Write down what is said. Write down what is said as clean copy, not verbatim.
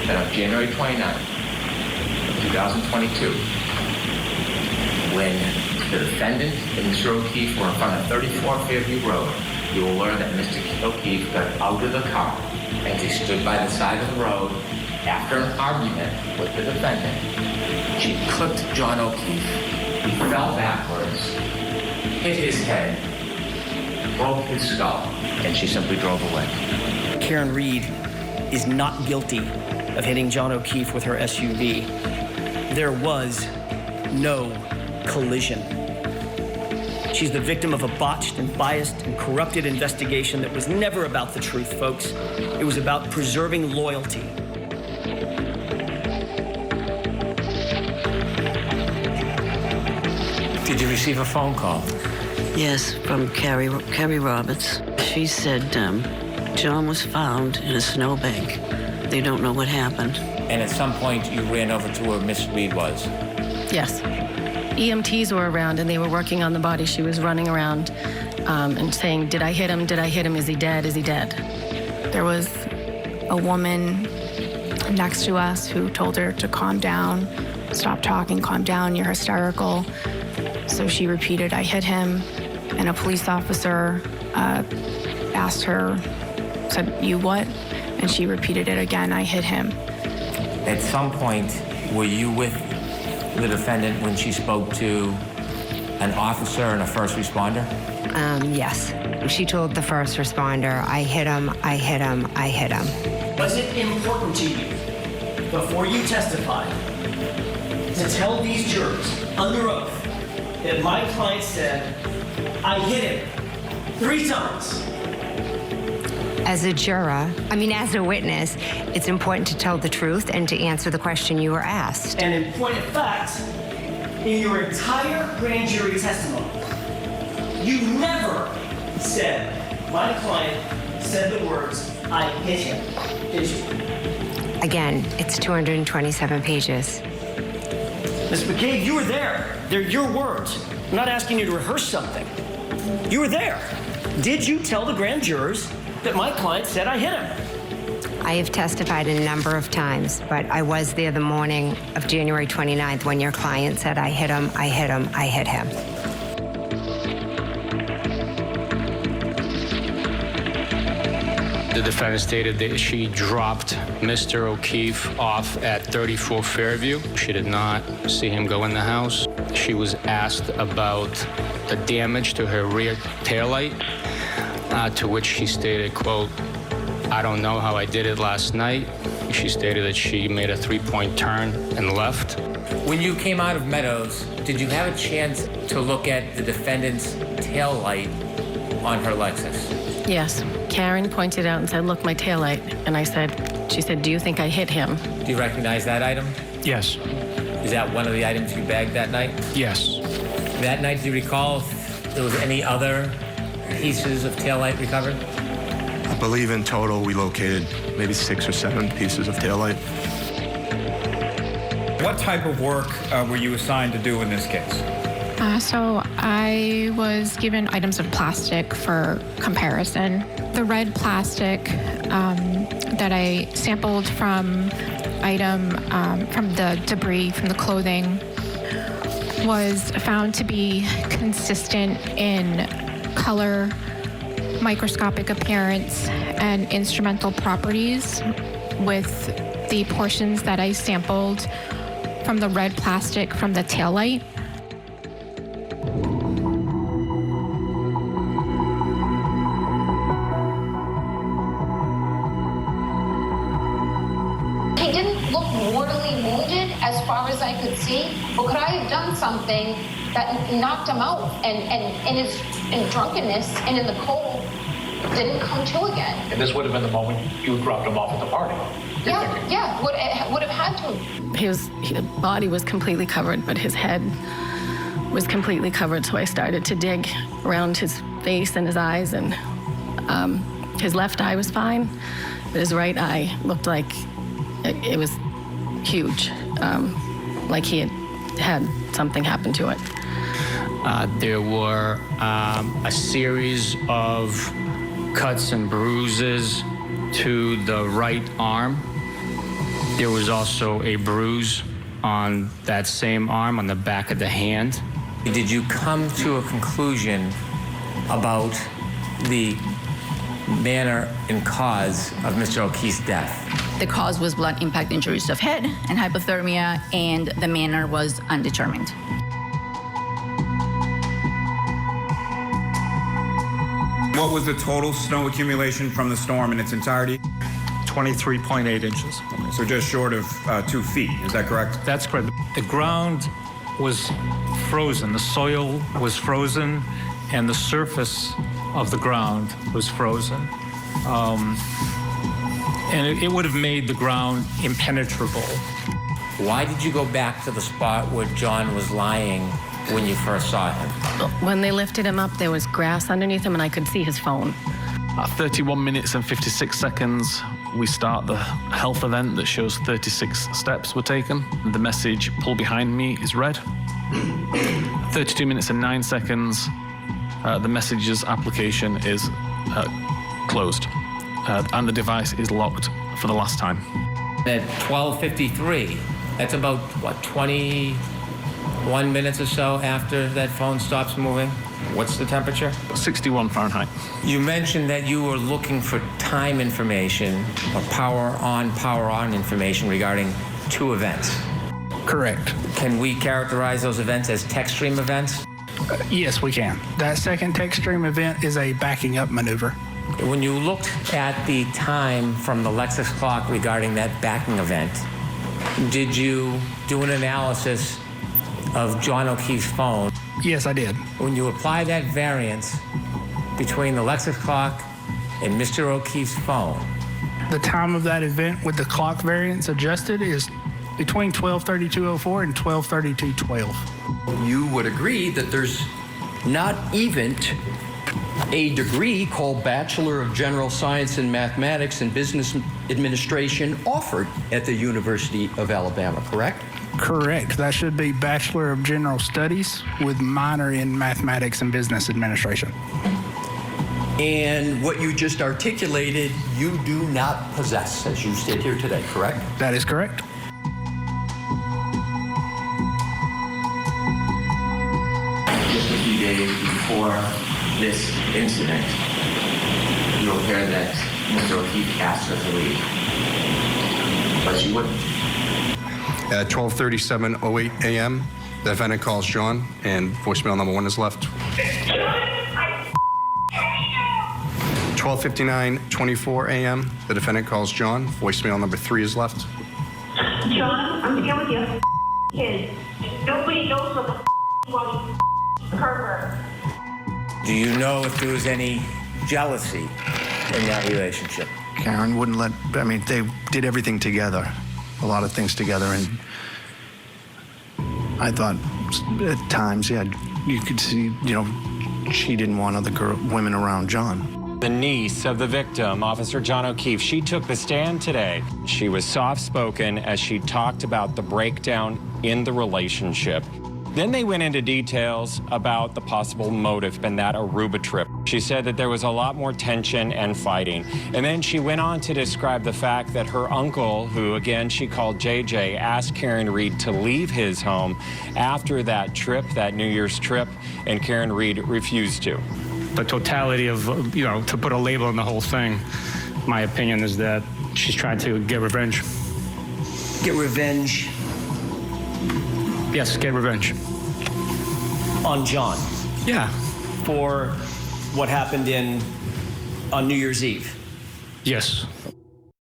that on January 29th, 2022, when the defendant and Mr. O'Keefe were in front of 34 Fairview Road, you will learn that Mr. O'Keefe got out of the car and he stood by the side of the road after an argument with the defendant. She clipped John O'Keefe. He fell backwards, hit his head, broke his skull, and she simply drove away. Karen Read is not guilty of hitting John O'Keefe with her SUV. There was no collision. She's the victim of a botched and biased and corrupted investigation that was never about the truth, folks. It was about preserving loyalty. Did you receive a phone call? Yes, from Carrie Roberts. She said John was found in a snowbank. They don't know what happened. And at some point, you ran over to where Miss Read was? Yes. EMTs were around, and they were working on the body. She was running around and saying, did I hit him? Did I hit him? Is he dead? Is he dead? There was a woman next to us who told her to calm down, stop talking, calm down, you're hysterical. So she repeated, I hit him, and a police officer asked her, said, you what? And she repeated it again, I hit him. At some point, were you with the defendant when she spoke to an officer and a first responder? Yes. She told the first responder, I hit him, I hit him, I hit him. Was it important to you, before you testified, to tell these jurors under oath that my client said, I hit him 3 times? As a juror, as a witness, it's important to tell the truth and to answer the question you were asked. And in point of fact, in your entire grand jury testimony, you never said, my client said the words, I hit him, did you? Again, it's 227 pages. Ms. McCabe, you were there. They're your words. I'm not asking you to rehearse something. You were there. Did you tell the grand jurors that my client said I hit him? I have testified a number of times, but I was there the morning of January 29th when your client said, I hit him, I hit him, I hit him. The defendant stated that she dropped Mr. O'Keefe off at 34 Fairview. She did not see him go in the house. She was asked about the damage to her rear taillight, to which she stated, quote, I don't know how I did it last night. She stated that she made a 3-point turn and left. When you came out of Meadows, did you have a chance to look at the defendant's taillight on her Lexus? Yes. Karen pointed out and said, look, my taillight. And she said, do you think I hit him? Do you recognize that item? Yes. Is that one of the items you bagged that night? Yes. That night, do you recall if there was any other pieces of taillight recovered? I believe in total we located maybe 6 or 7 pieces of taillight. What type of work were you assigned to do in this case? So I was given items of plastic for comparison. The red plastic that I sampled from from the debris from the clothing was found to be consistent in color, microscopic appearance, and instrumental properties with the portions that I sampled from the red plastic from the taillight. He didn't look mortally wounded as far as I could see, but could I have done something that knocked him out and in drunkenness and in the cold didn't come to again? And this would have been the moment you dropped him off at the party. Yeah, would have had to. His body was completely covered, but his head was completely covered, so I started to dig around his face and his eyes, and his left eye was fine, but his right eye looked like it was huge, like he had something happen to it. There were a series of cuts and bruises to the right arm. There was also a bruise on that same arm, on the back of the hand. Did you come to a conclusion about the manner and cause of Mr. O'Keefe's death? The cause was blunt impact injuries of head and hypothermia, and the manner was undetermined. What was the total snow accumulation from the storm in its entirety? 23.8 inches. So just short of 2 feet, is that correct? That's correct. The ground was frozen. The soil was frozen, and the surface of the ground was frozen. And it would have made the ground impenetrable. Why did you go back to the spot where John was lying when you first saw him? When they lifted him up, there was grass underneath him, and I could see his phone. At 31 minutes and 56 seconds, we start the health event that shows 36 steps were taken. The message, "Pull behind me," is read. 32 minutes and 9 seconds, the message's application is closed. And the device is locked for the last time. At 12:53, that's about, what, 21 minutes or so after that phone stops moving? What's the temperature? 61 Fahrenheit. You mentioned that you were looking for time information or power on information regarding 2 events. Correct. Can we characterize those events as text stream events? Yes, we can. That second text stream event is a backing up maneuver. When you looked at the time from the Lexus clock regarding that backing event, did you do an analysis of John O'Keefe's phone? Yes, I did. When you apply that variance between the Lexus clock and Mr. O'Keefe's phone, The time of that event with the clock variance adjusted is between 12:32:04 and 12:32:12. You would agree that there's not even a degree called Bachelor of General Science in Mathematics and Business Administration offered at the University of Alabama, correct? Correct. That should be Bachelor of General Studies with minor in Mathematics and Business Administration. And what you just articulated, you do not possess as you sit here today, correct? That is correct. Just a few days before this incident, you'll hear that Mr. O'Keefe asked her to leave, but she wouldn't. At 12:37:08 a.m., the defendant calls John, and voicemail number 1 is left. 12:59:24 a.m., the defendant calls John, voicemail number 3 is left. John, I'm here with your kids. Nobody knows what the was pervert. do you know if there was any jealousy in that relationship? Karen wouldn't let, they did everything together, a lot of things together, and I thought at times, yeah, you could see, she didn't want other women around John. The niece of the victim, Officer John O'Keefe, she took the stand today. She was soft-spoken as she talked about the breakdown in the relationship. Then they went into details about the possible motive and that Aruba trip. She said that there was a lot more tension and fighting. And then she went on to describe the fact that her uncle, who again she called JJ, asked Karen Read to leave his home after that trip, that New Year's trip, and Karen Read refused to. The totality of, to put a label on the whole thing, my opinion is that she's trying to get revenge. Get revenge Yes, get revenge. on John Yeah. for what happened on New Year's Eve. Yes.